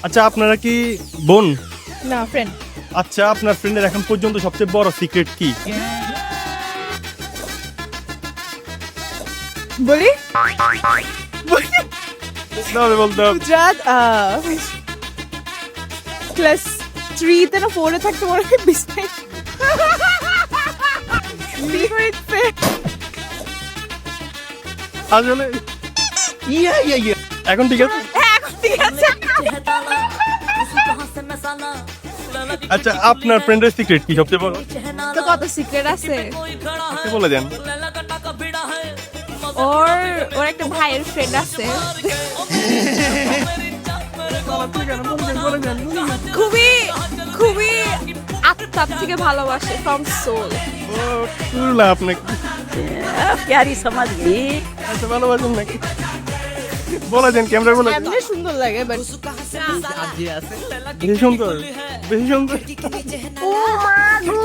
আচ্ছা আপনারা কি বোন? না, ফ্রেন্ড। আচ্ছা আপনার ফ্রেন্ডের এখন পর্যন্ত সবচেয়ে বড় সিক্রেট কি? বলি তাহলে বলতে হবে। গুজরাট ক্লাস 3-তে না 4-এ থাকতে মনে হয় বিস্তারিত আসলে এখন ঠিক আছে। এখন ঠিক আছে। আচ্ছা আপনার ফ্রেন্ডের সিক্রেট কি সবচেয়ে বড়? তো কত সিক্রেট আছে। আপনি বলে দেন। ওর একটা ভাইয়ের ফ্রেন্ড আছে, খুবই খুবই আত্মার থেকে ভালোবাসে, ফ্রম সোল। না আপনাকে प्यारी समझ गई। আচ্ছা ভালোবাসেন নাকি? বলে দেন ক্যামেরা বলে দেন। এমনি সুন্দর লাগে, বাট বেশি সুন্দর, বেশি সুন্দর। ও মা গো